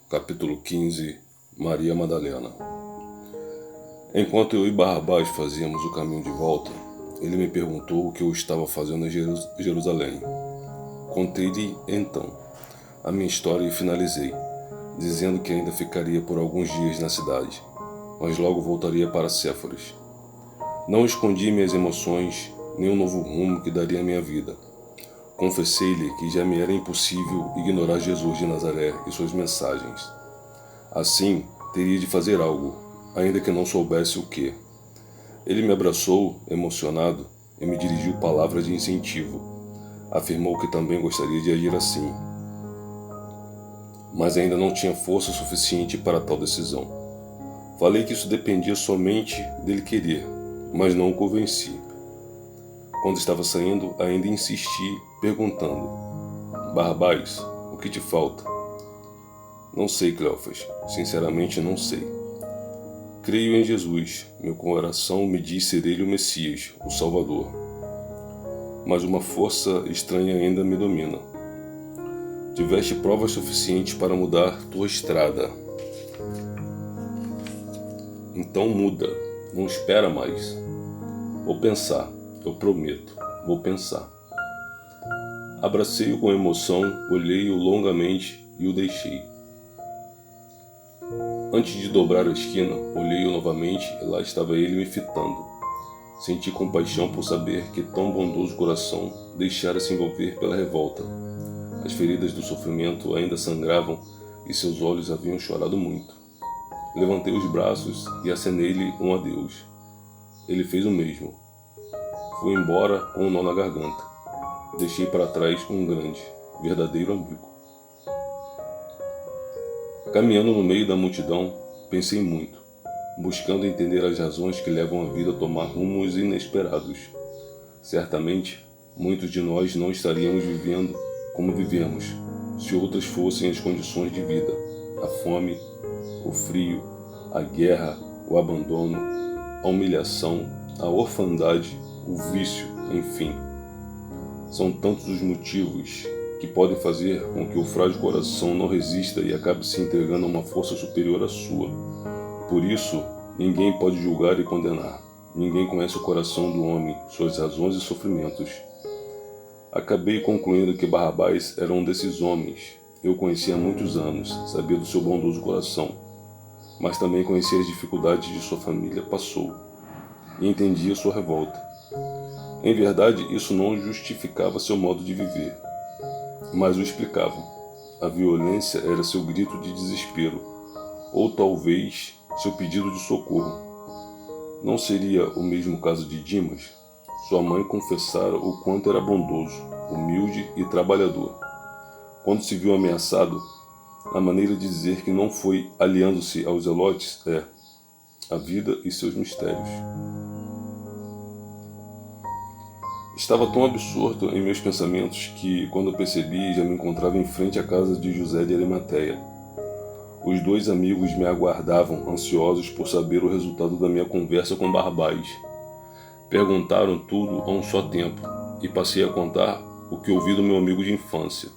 Capítulo 15. Maria Madalena. Enquanto eu e Barrabás fazíamos o caminho de volta, ele me perguntou o que eu estava fazendo em Jerusalém. Contei-lhe, então, a minha história e finalizei, dizendo que ainda ficaria por alguns dias na cidade, mas logo voltaria para Séforis. Não escondi minhas emoções, nem o novo rumo que daria à minha vida. Confessei-lhe que já me era impossível ignorar Jesus de Nazaré e suas mensagens. Assim, teria de fazer algo, ainda que não soubesse o que. Ele me abraçou, emocionado, e me dirigiu palavras de incentivo. Afirmou que também gostaria de agir assim, mas ainda não tinha força suficiente para tal decisão. Falei que isso dependia somente dele querer, mas não o convenci. Quando estava saindo, ainda insisti, perguntando: Barrabás, o que te falta? Não sei, Cleófas. Sinceramente, não sei. Creio em Jesus. Meu coração me diz ser ele o Messias, o Salvador. Mas uma força estranha ainda me domina. Tiveste provas suficientes para mudar tua estrada. Então muda. Não espera mais. Vou pensar. Eu prometo. Vou pensar. Abracei-o com emoção, olhei-o longamente e o deixei. Antes de dobrar a esquina, olhei-o novamente e lá estava ele me fitando. Senti compaixão por saber que tão bondoso coração deixara se envolver pela revolta. As feridas do sofrimento ainda sangravam e seus olhos haviam chorado muito. Levantei os braços e acenei-lhe um adeus. Ele fez o mesmo. Fui embora com um nó na garganta. Deixei para trás um grande, verdadeiro amigo. Caminhando no meio da multidão, pensei muito, buscando entender as razões que levam a vida a tomar rumos inesperados. Certamente, muitos de nós não estaríamos vivendo como vivemos, se outras fossem as condições de vida: a fome, o frio, a guerra, o abandono, a humilhação, a orfandade, o vício, enfim. São tantos os motivos que podem fazer com que o frágil coração não resista e acabe se entregando a uma força superior à sua. Por isso, ninguém pode julgar e condenar. Ninguém conhece o coração do homem, suas razões e sofrimentos. Acabei concluindo que Barrabás era um desses homens. Eu o conhecia há muitos anos, sabia do seu bondoso coração, mas também conhecia as dificuldades de sua família. Passou e entendia sua revolta. Em verdade, isso não justificava seu modo de viver, mas o explicava. A violência era seu grito de desespero, ou talvez seu pedido de socorro. Não seria o mesmo caso de Dimas? Sua mãe confessara o quanto era bondoso, humilde e trabalhador. Quando se viu ameaçado, a maneira de dizer que não foi aliando-se aos zelotes é: a vida e seus mistérios. Estava tão absorto em meus pensamentos que, quando percebi, já me encontrava em frente à casa de José de Arimateia. Os dois amigos me aguardavam, ansiosos por saber o resultado da minha conversa com Barrabás. Perguntaram tudo a um só tempo, e passei a contar o que ouvi do meu amigo de infância.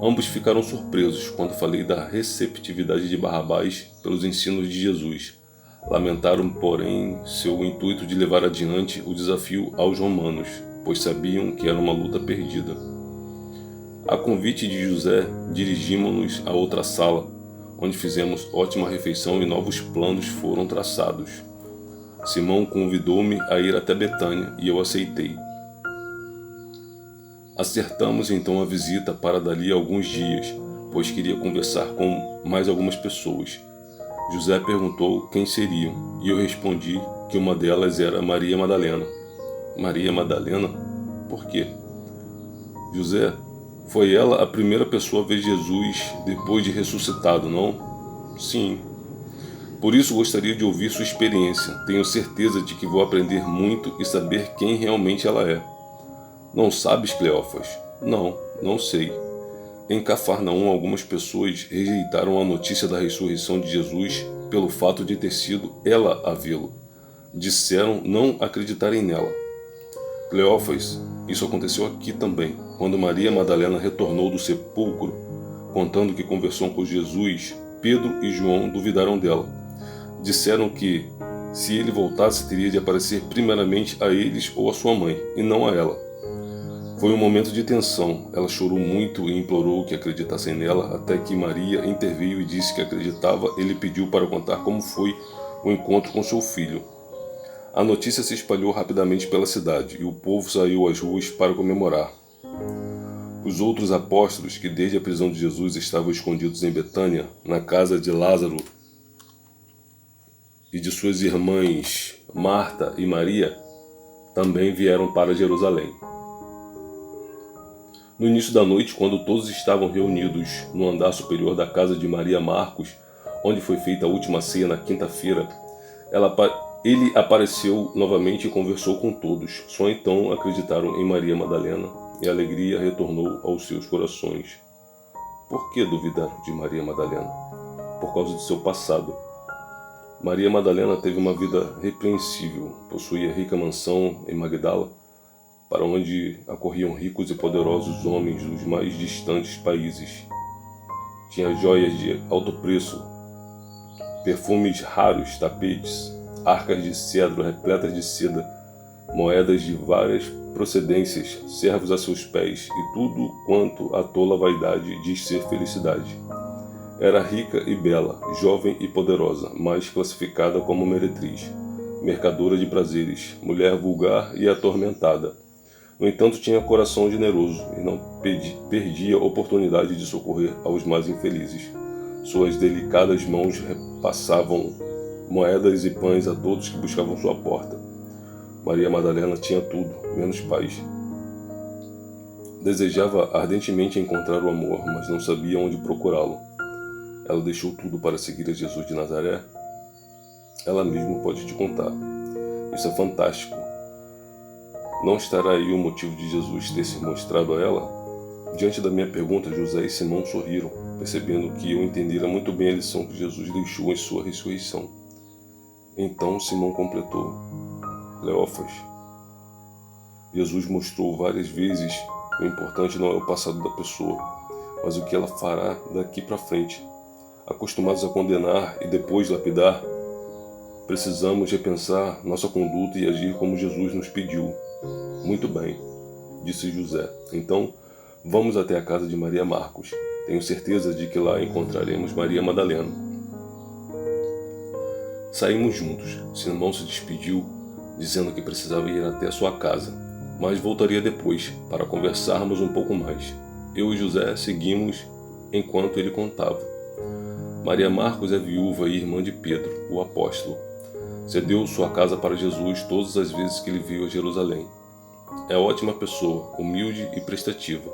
Ambos ficaram surpresos quando falei da receptividade de Barrabás pelos ensinos de Jesus. Lamentaram, porém, seu intuito de levar adiante o desafio aos romanos, pois sabiam que era uma luta perdida. A convite de José, dirigimos-nos a outra sala, onde fizemos ótima refeição e novos planos foram traçados. Simão convidou-me a ir até Betânia e eu aceitei. Acertamos então a visita para dali a alguns dias, pois queria conversar com mais algumas pessoas. José perguntou quem seriam, e eu respondi que uma delas era Maria Madalena. Maria Madalena? Por quê? José, foi ela a primeira pessoa a ver Jesus depois de ressuscitado, não? Sim. Por isso gostaria de ouvir sua experiência. Tenho certeza de que vou aprender muito e saber quem realmente ela é. Não sabes, Cleófas? Não, não sei. Em Cafarnaum, algumas pessoas rejeitaram a notícia da ressurreição de Jesus pelo fato de ter sido ela a vê-lo. Disseram não acreditarem nela. Cleófas, isso aconteceu aqui também. Quando Maria Madalena retornou do sepulcro, contando que conversou com Jesus, Pedro e João duvidaram dela. Disseram que, se ele voltasse, teria de aparecer primeiramente a eles ou a sua mãe, e não a ela. Foi um momento de tensão. Ela chorou muito e implorou que acreditassem nela, até que Maria interveio e disse que acreditava. Ele pediu para contar como foi o encontro com seu filho. A notícia se espalhou rapidamente pela cidade, e o povo saiu às ruas para comemorar. Os outros apóstolos, que desde a prisão de Jesus estavam escondidos em Betânia, na casa de Lázaro e de suas irmãs Marta e Maria, também vieram para Jerusalém. No início da noite, quando todos estavam reunidos no andar superior da casa de Maria Marcos, onde foi feita a última ceia na quinta-feira, ele apareceu novamente e conversou com todos. Só então acreditaram em Maria Madalena, e a alegria retornou aos seus corações. Por que duvidaram de Maria Madalena? Por causa de seu passado. Maria Madalena teve uma vida repreensível. Possuía rica mansão em Magdala, para onde acorriam ricos e poderosos homens dos mais distantes países. Tinha joias de alto preço, perfumes raros, tapetes, arcas de cedro repletas de seda, moedas de várias procedências, servos a seus pés e tudo quanto a tola vaidade diz ser felicidade. Era rica e bela, jovem e poderosa, mas classificada como meretriz, mercadora de prazeres, mulher vulgar e atormentada. No entanto, tinha coração generoso e não perdia oportunidade de socorrer aos mais infelizes. Suas delicadas mãos repassavam moedas e pães a todos que buscavam sua porta. Maria Madalena tinha tudo, menos paz. Desejava ardentemente encontrar o amor, mas não sabia onde procurá-lo. Ela deixou tudo para seguir a Jesus de Nazaré? Ela mesma pode te contar. Isso é fantástico. Não estará aí o motivo de Jesus ter se mostrado a ela? Diante da minha pergunta, José e Simão sorriram, percebendo que eu entendera muito bem a lição que Jesus deixou em sua ressurreição. Então Simão completou: Cleófas, Jesus mostrou várias vezes que o importante não é o passado da pessoa, mas o que ela fará daqui para frente. Acostumados a condenar e depois lapidar, precisamos repensar nossa conduta e agir como Jesus nos pediu. Muito bem, disse José. Então, vamos até a casa de Maria Marcos. Tenho certeza de que lá encontraremos Maria Madalena. Saímos juntos. Simão se despediu, dizendo que precisava ir até sua casa, mas voltaria depois, para conversarmos um pouco mais. Eu e José seguimos enquanto ele contava. Maria Marcos é viúva e irmã de Pedro, o apóstolo. Cedeu sua casa para Jesus todas as vezes que ele veio a Jerusalém. É ótima pessoa, humilde e prestativa.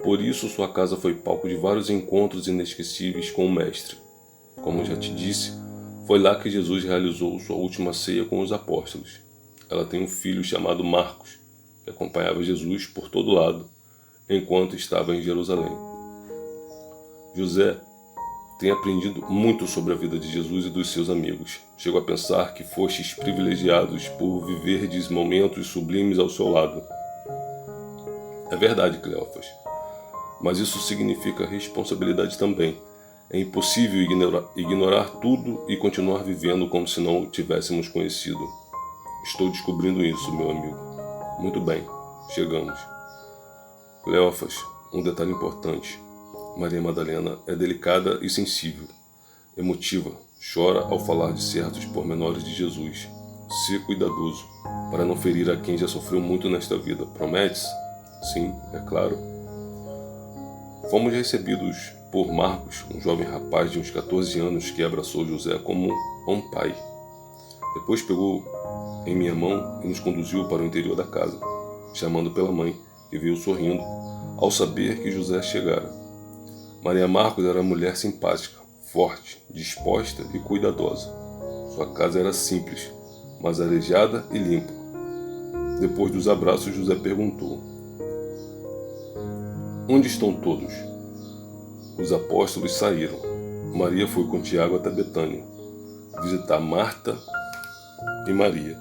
Por isso sua casa foi palco de vários encontros inesquecíveis com o Mestre. Como já te disse, foi lá que Jesus realizou sua última ceia com os apóstolos. Ela tem um filho chamado Marcos, que acompanhava Jesus por todo lado, enquanto estava em Jerusalém. José tem aprendido muito sobre a vida de Jesus e dos seus amigos. Chego a pensar que fostes privilegiados por viverdes momentos sublimes ao seu lado. É verdade, Cleófas, mas isso significa responsabilidade também. É impossível ignorar tudo e continuar vivendo como se não o tivéssemos conhecido. Estou descobrindo isso, meu amigo. Muito bem, chegamos. Cleófas, um detalhe importante. Maria Madalena é delicada e sensível, emotiva, chora ao falar de certos pormenores de Jesus. Ser cuidadoso, para não ferir a quem já sofreu muito nesta vida. Prometes? Sim, é claro. Fomos recebidos por Marcos, um jovem rapaz de uns 14 anos que abraçou José como um pai. Depois pegou em minha mão e nos conduziu para o interior da casa, chamando pela mãe, que veio sorrindo ao saber que José chegara. Maria Marcos era uma mulher simpática, forte, disposta e cuidadosa. Sua casa era simples, mas arejada e limpa. Depois dos abraços, José perguntou: Onde estão todos? Os apóstolos saíram. Maria foi com Tiago até Betânia, visitar Marta e Maria.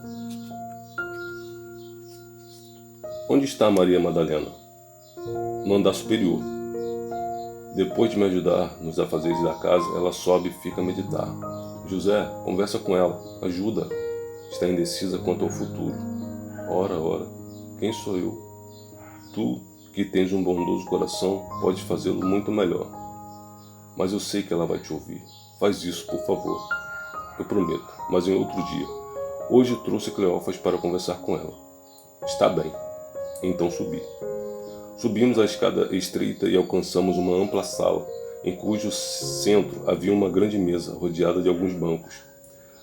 Onde está Maria Madalena? No andar superior. Depois de me ajudar nos afazeres da casa, ela sobe e fica a meditar. José, conversa com ela, ajuda. Está indecisa quanto ao futuro. Ora, quem sou eu? Tu, que tens um bondoso coração, podes fazê-lo muito melhor. Mas eu sei que ela vai te ouvir. Faz isso, por favor. Eu prometo, mas em outro dia. Hoje trouxe Cleófas para conversar com ela. Está bem. Então subi. Subimos a escada estreita e alcançamos uma ampla sala, em cujo centro havia uma grande mesa, rodeada de alguns bancos.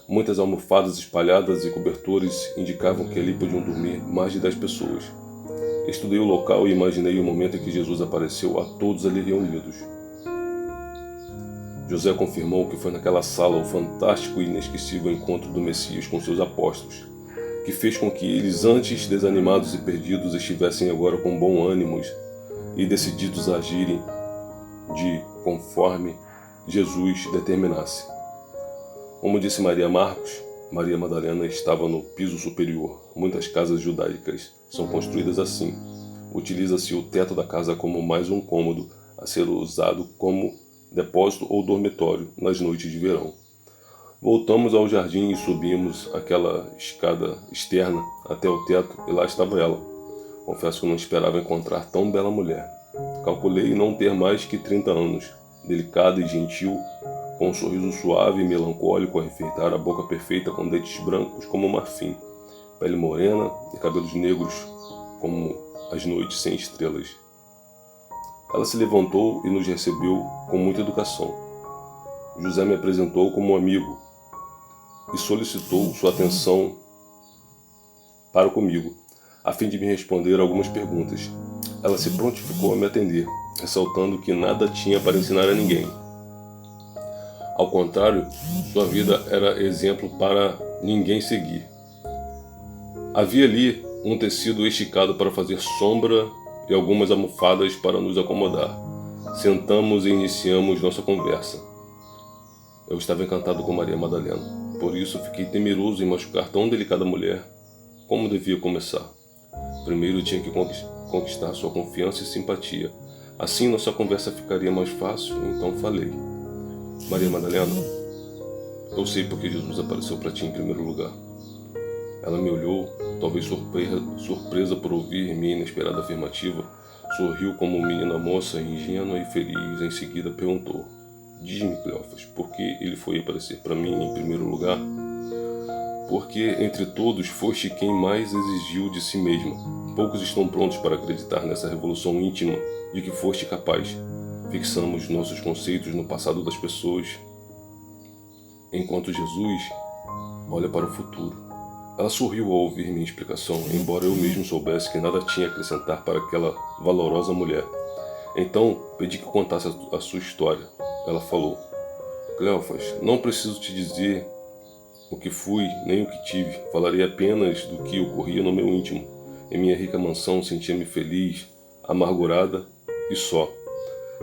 Muitas almofadas espalhadas e cobertores indicavam que ali podiam dormir mais de 10 pessoas. Estudei o local e imaginei o momento em que Jesus apareceu a todos ali reunidos. José confirmou que foi naquela sala o fantástico e inesquecível encontro do Messias com seus apóstolos, que fez com que eles, antes desanimados e perdidos, estivessem agora com bom ânimo e decididos a agirem conforme Jesus determinasse. Como disse Maria Marcos, Maria Madalena estava no piso superior. Muitas casas judaicas são construídas assim. Utiliza-se o teto da casa como mais um cômodo a ser usado como depósito ou dormitório nas noites de verão. Voltamos ao jardim e subimos aquela escada externa até o teto e lá estava ela. Confesso que não esperava encontrar tão bela mulher. Calculei não ter mais que 30 anos, delicada e gentil, com um sorriso suave e melancólico a enfeitar a boca perfeita com dentes brancos como marfim, pele morena e cabelos negros como as noites sem estrelas. Ela se levantou e nos recebeu com muita educação. José me apresentou como um amigo e solicitou sua atenção para comigo, a fim de me responder algumas perguntas. Ela se prontificou a me atender, ressaltando que nada tinha para ensinar a ninguém. Ao contrário, sua vida era exemplo para ninguém seguir. Havia ali um tecido esticado para fazer sombra e algumas almofadas para nos acomodar. Sentamos e iniciamos nossa conversa. Eu estava encantado com Maria Madalena, por isso fiquei temeroso em machucar tão delicada mulher. Como devia começar? Primeiro tinha que conquistar sua confiança e simpatia. Assim nossa conversa ficaria mais fácil, então falei. Maria Madalena, eu sei porque Jesus apareceu para ti em primeiro lugar. Ela me olhou, talvez surpresa por ouvir minha inesperada afirmativa, sorriu como uma menina moça, ingênua e feliz. Em seguida perguntou: diz-me, Cleófas, por que ele foi aparecer para mim em primeiro lugar? Porque entre todos foste quem mais exigiu de si mesma. Poucos estão prontos para acreditar nessa revolução íntima de que foste capaz. Fixamos nossos conceitos no passado das pessoas, enquanto Jesus olha para o futuro. Ela sorriu ao ouvir minha explicação, embora eu mesmo soubesse que nada tinha a acrescentar para aquela valorosa mulher. Então pedi que contasse a sua história. Ela falou: Cleófas, não preciso te dizer o que fui nem o que tive. Falarei apenas do que ocorria no meu íntimo. Em minha rica mansão sentia-me feliz, amargurada e só.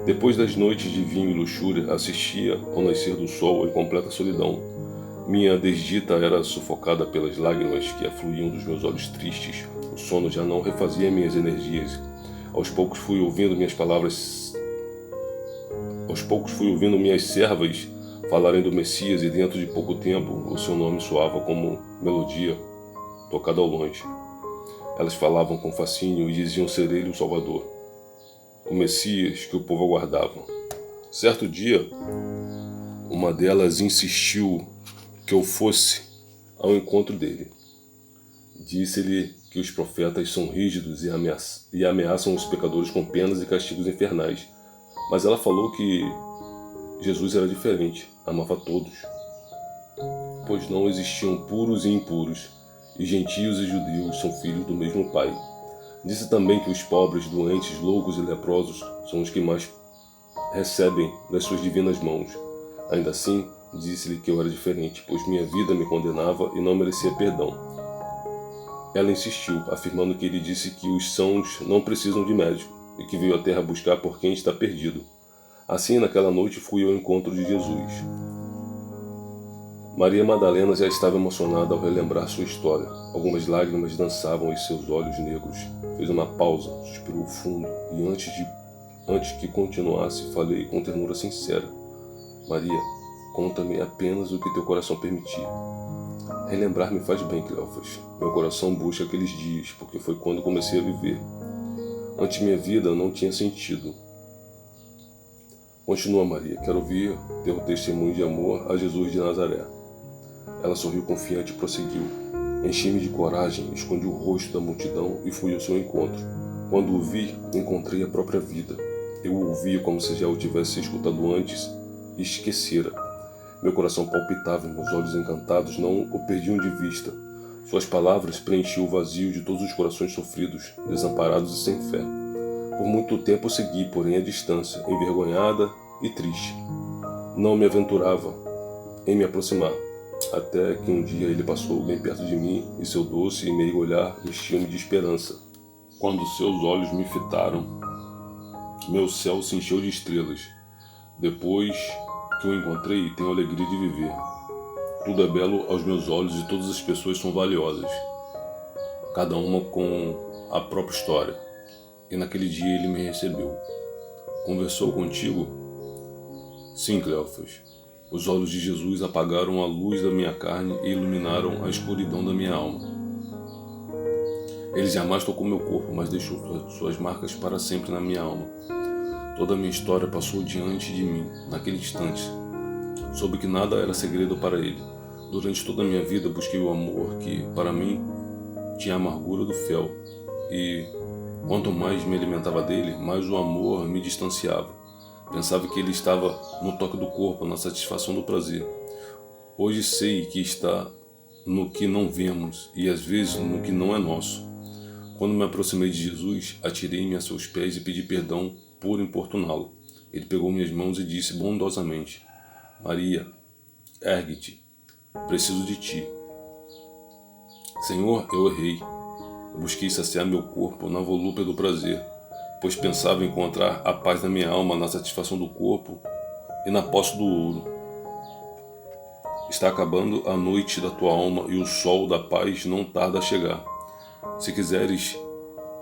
Depois das noites de vinho e luxúria, assistia ao nascer do sol em completa solidão. Minha desdita era sufocada pelas lágrimas que afluíam dos meus olhos tristes. O sono já não refazia minhas energias. Aos poucos fui ouvindo minhas servas falarem do Messias, e dentro de pouco tempo o seu nome soava como melodia tocada ao longe. Elas falavam com fascínio e diziam ser ele o Salvador, o Messias que o povo aguardava. Certo dia, uma delas insistiu que eu fosse ao encontro dele. Disse-lhe que os profetas são rígidos e ameaçam os pecadores com penas e castigos infernais. Mas ela falou que Jesus era diferente, amava todos, pois não existiam puros e impuros, e gentios e judeus são filhos do mesmo Pai. Disse também que os pobres, doentes, loucos e leprosos são os que mais recebem das suas divinas mãos. Ainda assim, disse-lhe que eu era diferente, pois minha vida me condenava e não merecia perdão. Ela insistiu, afirmando que ele disse que os sãos não precisam de médico e que veio à terra buscar por quem está perdido. Assim, naquela noite, fui ao encontro de Jesus. Maria Madalena já estava emocionada ao relembrar sua história. Algumas lágrimas dançavam em seus olhos negros. Fez uma pausa, suspirou fundo e, Antes que continuasse, falei com ternura sincera: Maria, conta-me apenas o que teu coração permitir. Relembrar me faz bem, Cleófas. Meu coração busca aqueles dias, porque foi quando comecei a viver. Antes minha vida não tinha sentido. Continua, Maria. Quero ouvir teu testemunho de amor a Jesus de Nazaré. Ela sorriu confiante e prosseguiu. Enchi-me de coragem, escondi o rosto da multidão e fui ao seu encontro. Quando o vi, encontrei a própria vida. Eu o ouvi como se já o tivesse escutado antes e esquecera. Meu coração palpitava e meus olhos encantados não o perdiam de vista. Suas palavras preenchiam o vazio de todos os corações sofridos, desamparados e sem fé. Por muito tempo segui, porém, a distância, envergonhada e triste. Não me aventurava em me aproximar, até que um dia ele passou bem perto de mim e seu doce e meigo olhar vestiu-me de esperança. Quando seus olhos me fitaram, meu céu se encheu de estrelas. Depois que o encontrei, tenho a alegria de viver. Tudo é belo aos meus olhos e todas as pessoas são valiosas, cada uma com a própria história. E naquele dia ele me recebeu. Conversou contigo? Sim, Cleófas. Os olhos de Jesus apagaram a luz da minha carne e iluminaram a escuridão da minha alma. Ele jamais tocou meu corpo, mas deixou suas marcas para sempre na minha alma. Toda a minha história passou diante de mim, naquele instante. Soube que nada era segredo para ele. Durante toda a minha vida busquei o amor que, para mim, tinha a amargura do fel. E quanto mais me alimentava dele, mais o amor me distanciava. Pensava que ele estava no toque do corpo, na satisfação do prazer. Hoje sei que está no que não vemos e às vezes no que não é nosso. Quando me aproximei de Jesus, atirei-me a seus pés e pedi perdão por importuná-lo. Ele pegou minhas mãos e disse bondosamente: Maria, ergue-te, preciso de ti. Senhor, eu errei. Busquei saciar meu corpo na volúpia do prazer, pois pensava encontrar a paz da minha alma na satisfação do corpo e na posse do ouro. Está acabando a noite da tua alma e o sol da paz não tarda a chegar. Se quiseres,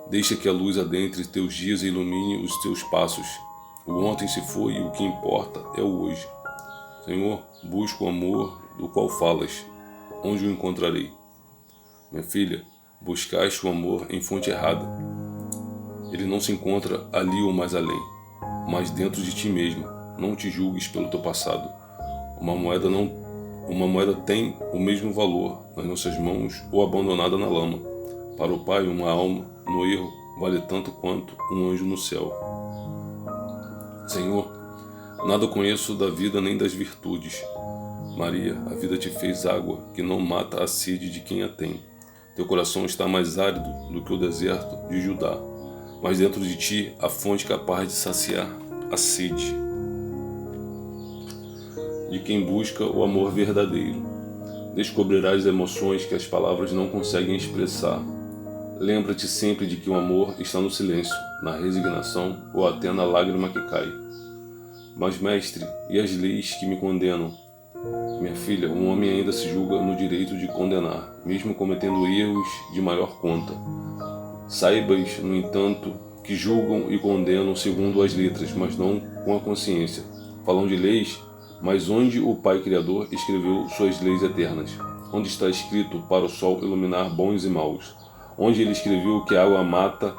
deixa que a luz adentre teus dias e ilumine os teus passos. O ontem se foi e o que importa é o hoje. Senhor, busco o amor do qual falas. Onde o encontrarei? Minha filha, buscaste o amor em fonte errada. Ele não se encontra ali ou mais além, mas dentro de ti mesmo. Não te julgues pelo teu passado. Uma moeda tem o mesmo valor nas nossas mãos ou abandonada na lama. Para o Pai, uma alma no erro vale tanto quanto um anjo no céu. Senhor, nada conheço da vida nem das virtudes. Maria, a vida te fez água que não mata a sede de quem a tem. Teu coração está mais árido do que o deserto de Judá, mas dentro de ti a fonte capaz de saciar a sede de quem busca o amor verdadeiro. Descobrirás emoções que as palavras não conseguem expressar. Lembra-te sempre de que o amor está no silêncio, na resignação ou até na lágrima que cai. Mas, mestre, e as leis que me condenam? Minha filha, um homem ainda se julga no direito de condenar, mesmo cometendo erros de maior conta. Saibas, no entanto, que julgam e condenam segundo as letras, mas não com a consciência. Falam de leis, mas onde o Pai Criador escreveu suas leis eternas? Onde está escrito para o sol iluminar bons e maus? Onde ele escreveu que a água mata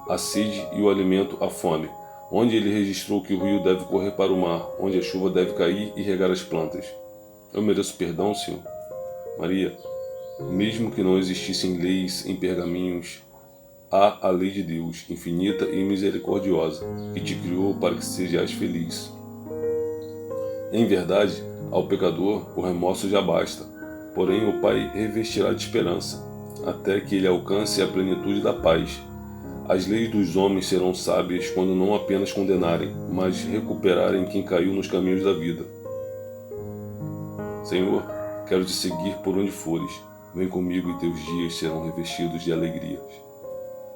a sede e o alimento a fome? Onde ele registrou que o rio deve correr para o mar, onde a chuva deve cair e regar as plantas? Eu mereço perdão, Senhor? Maria, mesmo que não existissem leis em pergaminhos, há a lei de Deus, infinita e misericordiosa, que te criou para que sejais feliz. Em verdade, ao pecador o remorso já basta, porém o Pai revestirá de esperança, até que ele alcance a plenitude da paz. As leis dos homens serão sábias quando não apenas condenarem, mas recuperarem quem caiu nos caminhos da vida. Senhor, quero te seguir por onde fores. Vem comigo e teus dias serão revestidos de alegrias.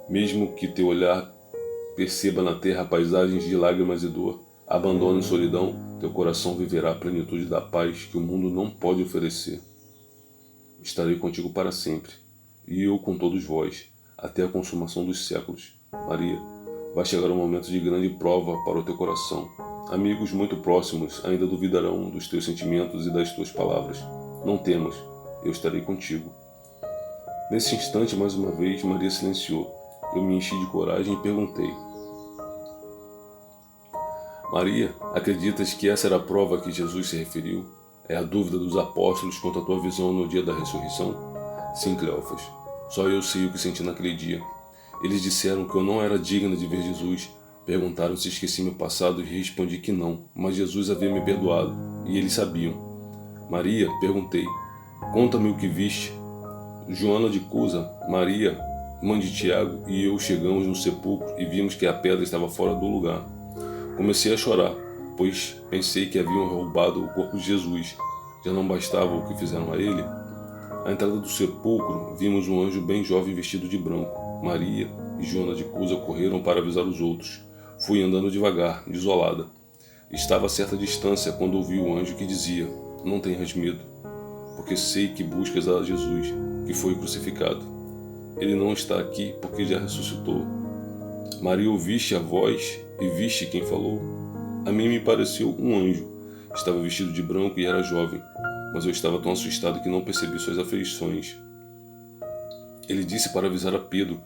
Mesmo que teu olhar perceba na terra paisagens de lágrimas e dor, abandone a solidão, teu coração viverá a plenitude da paz que o mundo não pode oferecer. Estarei contigo para sempre, e eu com todos vós, até a consumação dos séculos. Maria, Vai chegar um momento de grande prova para o teu coração. Amigos muito próximos ainda duvidarão dos teus sentimentos e das tuas palavras. Não temas, eu estarei contigo. Nesse instante, mais uma vez, Maria silenciou. Eu me enchi de coragem e perguntei: Maria, acreditas que essa era a prova a que Jesus se referiu? É a dúvida dos apóstolos quanto à tua visão no dia da ressurreição? Sim, Cleófas. Só eu sei o que senti naquele dia. Eles disseram que eu não era digna de ver Jesus. Perguntaram se esqueci meu passado e respondi que não, mas Jesus havia me perdoado, e eles sabiam. Maria, perguntei, conta-me o que viste. Joana de Cusa, Maria, mãe de Tiago, e eu chegamos no sepulcro e vimos que a pedra estava fora do lugar. Comecei a chorar, pois pensei que haviam roubado o corpo de Jesus. Já não bastava o que fizeram a ele? À entrada do sepulcro, vimos um anjo bem jovem vestido de branco. Maria e Joana de Cusa correram para avisar os outros. Fui andando devagar, desolada. Estava a certa distância quando ouvi o anjo que dizia: Não tenhas medo, porque sei que buscas a Jesus, que foi crucificado. Ele não está aqui porque já ressuscitou. Maria, ouviste a voz e viste quem falou? A mim me pareceu um anjo. Estava vestido de branco e era jovem, mas eu estava tão assustado que não percebi suas afeições. Ele disse para avisar a Pedro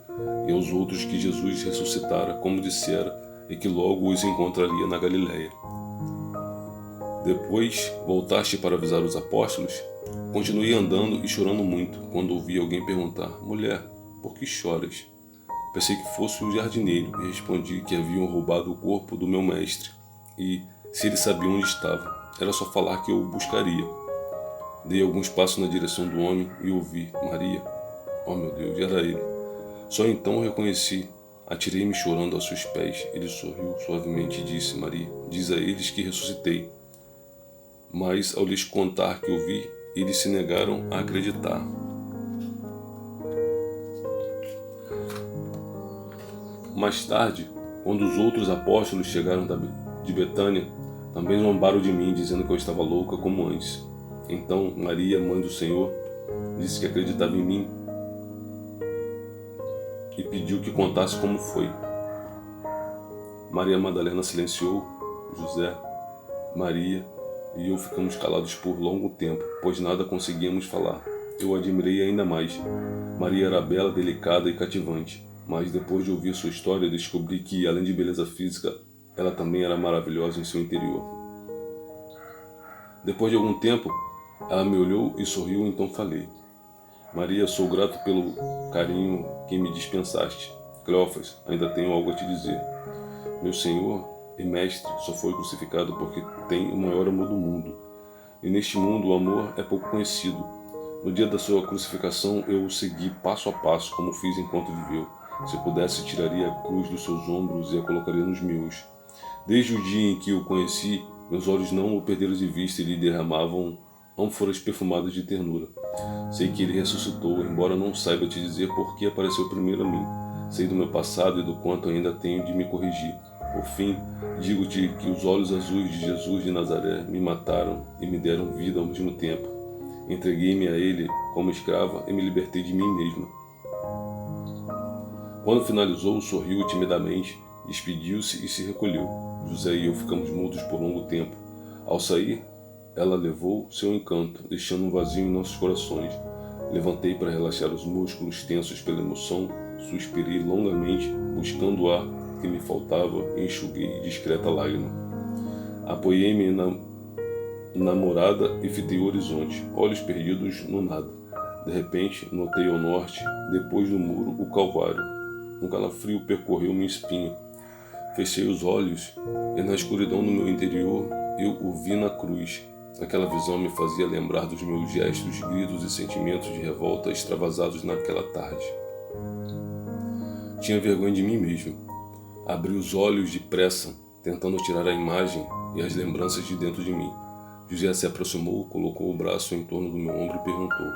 e aos outros que Jesus ressuscitara, como dissera, e que logo os encontraria na Galiléia. Depois voltaste para avisar os apóstolos? Continuei andando e chorando muito, quando ouvi alguém perguntar: Mulher, por que choras? Pensei que fosse um jardineiro e respondi que haviam roubado o corpo do meu mestre e, se ele sabia onde estava, era só falar que eu o buscaria. Dei alguns passos na direção do homem e ouvi: Maria. Oh meu Deus, era ele. Só então eu reconheci. Atirei-me chorando aos seus pés. Ele sorriu suavemente e disse: Maria, diz a eles que ressuscitei. Mas, ao lhes contar que eu vi, eles se negaram a acreditar. Mais tarde, quando os outros apóstolos chegaram de Betânia, também zombaram de mim, dizendo que eu estava louca como antes. Então, Maria, mãe do Senhor, disse que acreditava em mim e pediu que contasse como foi. Maria Madalena silenciou, José, Maria e eu ficamos calados por longo tempo, pois nada conseguíamos falar. Eu a admirei ainda mais. Maria era bela, delicada e cativante, mas depois de ouvir sua história, descobri que, além de beleza física, ela também era maravilhosa em seu interior. Depois de algum tempo, ela me olhou e sorriu, então falei: Maria, sou grato pelo carinho que me dispensaste. Cleófas, ainda tenho algo a te dizer. Meu Senhor e Mestre só foi crucificado porque tem o maior amor do mundo. E neste mundo o amor é pouco conhecido. No dia da sua crucificação eu o segui passo a passo, como fiz enquanto viveu. Se eu pudesse, tiraria a cruz dos seus ombros e a colocaria nos meus. Desde o dia em que o conheci, meus olhos não o perderam de vista e lhe derramavam ânforas perfumadas de ternura. Sei que ele ressuscitou, embora não saiba te dizer por que apareceu primeiro a mim. Sei do meu passado e do quanto ainda tenho de me corrigir. Por fim, digo-te que os olhos azuis de Jesus de Nazaré me mataram e me deram vida ao mesmo tempo. Entreguei-me a ele como escrava e me libertei de mim mesma. Quando finalizou, sorriu timidamente, despediu-se e se recolheu. José e eu ficamos mudos por longo tempo. Ao sair, ela levou seu encanto, deixando um vazio em nossos corações. Levantei para relaxar os músculos tensos pela emoção, suspirei longamente, buscando o ar que me faltava e enxuguei discreta lágrima. Apoiei-me na morada e fitei o horizonte, olhos perdidos no nada. De repente, notei ao norte, depois do muro, o Calvário. Um calafrio percorreu minha espinha. Fechei os olhos e na escuridão do meu interior eu o vi na cruz. Aquela visão me fazia lembrar dos meus gestos, gritos e sentimentos de revolta extravasados naquela tarde. Tinha vergonha de mim mesmo. Abri os olhos depressa, tentando tirar a imagem e as lembranças de dentro de mim. José se aproximou, colocou o braço em torno do meu ombro e perguntou: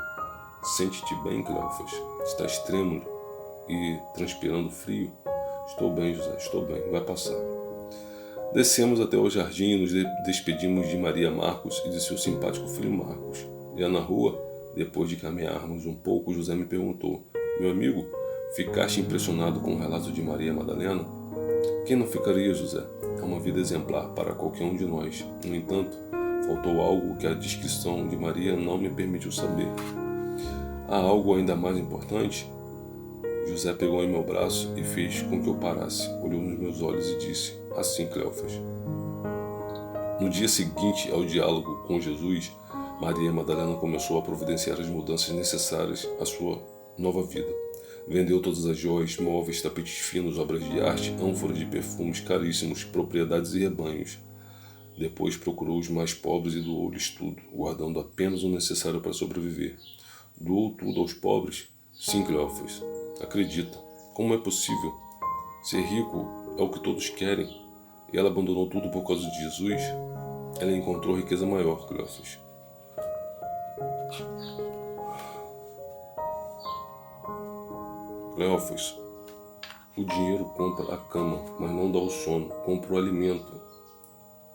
Sente-te bem, Cleófas? Estás trêmulo e transpirando frio? Estou bem, José, estou bem, vai passar. Descemos até o jardim e nos despedimos de Maria Marcos e de seu simpático filho Marcos. Já na rua, depois de caminharmos um pouco, José me perguntou: Meu amigo, ficaste impressionado com o relato de Maria Madalena? Quem não ficaria, José? É uma vida exemplar para qualquer um de nós. No entanto, faltou algo que a descrição de Maria não me permitiu saber. Há algo ainda mais importante? José pegou em meu braço e fez com que eu parasse. Olhou nos meus olhos e disse: assim, Cleófas. No dia seguinte ao diálogo com Jesus, Maria Madalena começou a providenciar as mudanças necessárias à sua nova vida. Vendeu todas as joias, móveis, tapetes finos, obras de arte, ânforas de perfumes caríssimos, propriedades e rebanhos. Depois procurou os mais pobres e doou-lhes tudo, guardando apenas o necessário para sobreviver. Doou tudo aos pobres? Sim, Cleófas. Acredita. Como é possível? Ser rico é o que todos querem. E ela abandonou tudo por causa de Jesus? Ela encontrou riqueza maior, Cleófas. Cleófas, o dinheiro compra a cama, mas não dá o sono. Compra o alimento,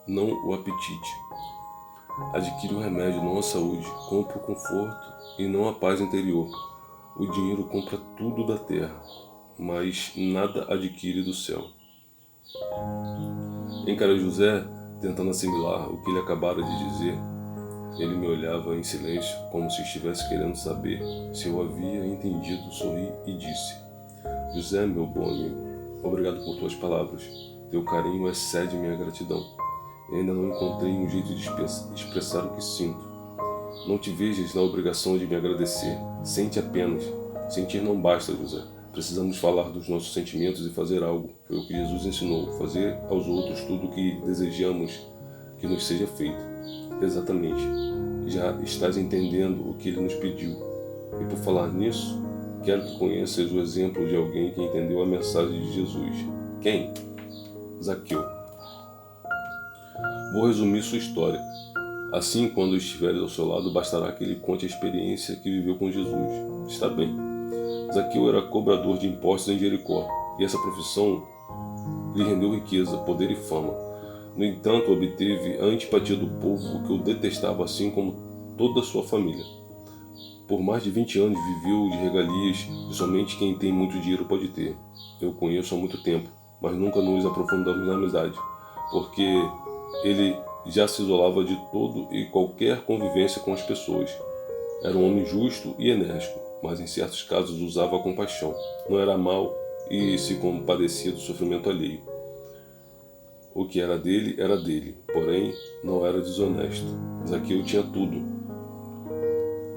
não o apetite. Adquire o remédio, não a saúde. Compra o conforto e não a paz interior. O dinheiro compra tudo da terra, mas nada adquire do céu. Encarei José, tentando assimilar o que ele acabara de dizer. Ele me olhava em silêncio, como se estivesse querendo saber se eu havia entendido. Sorri e disse: José, meu bom amigo, obrigado por tuas palavras. Teu carinho excede minha gratidão. E ainda não encontrei um jeito de expressar o que sinto. Não te vejas na obrigação de me agradecer. Sente apenas. Sentir não basta, José. Precisamos falar dos nossos sentimentos e fazer algo. Foi o que Jesus ensinou. Fazer aos outros tudo o que desejamos que nos seja feito. Exatamente. Já estás entendendo o que ele nos pediu. E por falar nisso, quero que conheças o exemplo de alguém que entendeu a mensagem de Jesus. Quem? Zaqueu. Vou resumir sua história. Assim, quando estiveres ao seu lado, bastará que lhe conte a experiência que viveu com Jesus. Está bem. Zaqueu era cobrador de impostos em Jericó, e essa profissão lhe rendeu riqueza, poder e fama. No entanto, obteve a antipatia do povo, que o detestava, assim como toda a sua família. Por mais de 20 anos viveu de regalias que somente quem tem muito dinheiro pode ter. Eu o conheço há muito tempo, mas nunca nos aprofundamos na amizade, porque ele já se isolava de todo e qualquer convivência com as pessoas. Era um homem justo e enérgico, mas em certos casos usava a compaixão. Não era mau e se compadecia do sofrimento alheio. O que era dele, porém não era desonesto. Zaqueu tinha tudo,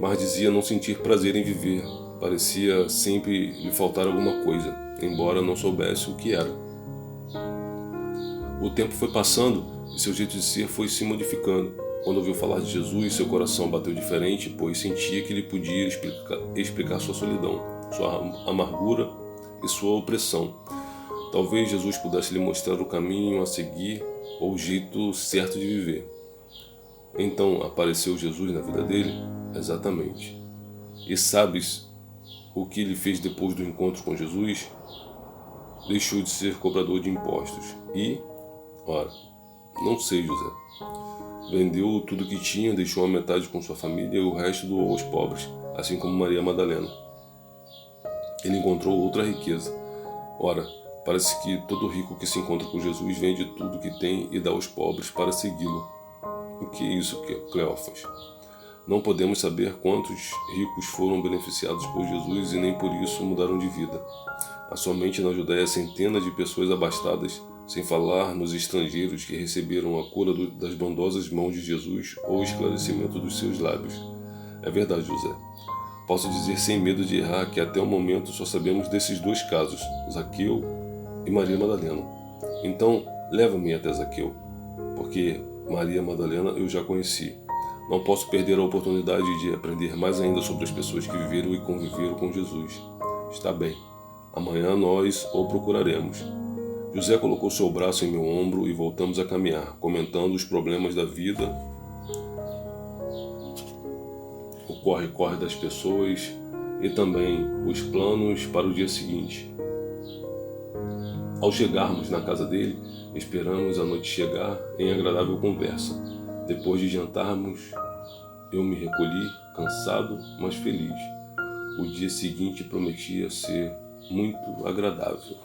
mas dizia não sentir prazer em viver. Parecia sempre lhe faltar alguma coisa, embora não soubesse o que era. O tempo foi passando e seu jeito de ser foi se modificando. Quando ouviu falar de Jesus, seu coração bateu diferente, pois sentia que ele podia explicar sua solidão, sua amargura e sua opressão. Talvez Jesus pudesse lhe mostrar o caminho a seguir ou o jeito certo de viver. Então apareceu Jesus na vida dele? Exatamente. E sabes o que ele fez depois do encontro com Jesus? Deixou de ser cobrador de impostos e, ora, não sei, José. Vendeu tudo que tinha, deixou a metade com sua família e o resto doou aos pobres, assim como Maria Madalena. Ele encontrou outra riqueza. Ora, parece que todo rico que se encontra com Jesus vende tudo que tem e dá aos pobres para segui-lo. O que é isso, Cleófas? Não podemos saber quantos ricos foram beneficiados por Jesus e nem por isso mudaram de vida. Há somente na Judéia centenas de pessoas abastadas, sem falar nos estrangeiros que receberam a cura das bondosas mãos de Jesus ou o esclarecimento dos seus lábios. É verdade, José. Posso dizer sem medo de errar que até o momento só sabemos desses dois casos, Zaqueu e Maria Madalena. Então, leva-me até Zaqueu, porque Maria Madalena eu já conheci. Não posso perder a oportunidade de aprender mais ainda sobre as pessoas que viveram e conviveram com Jesus. Está bem. Amanhã nós o procuraremos. José colocou seu braço em meu ombro e voltamos a caminhar, comentando os problemas da vida, o corre-corre das pessoas e também os planos para o dia seguinte. Ao chegarmos na casa dele, esperamos a noite chegar em agradável conversa. Depois de jantarmos, eu me recolhi, cansado, mas feliz. O dia seguinte prometia ser muito agradável.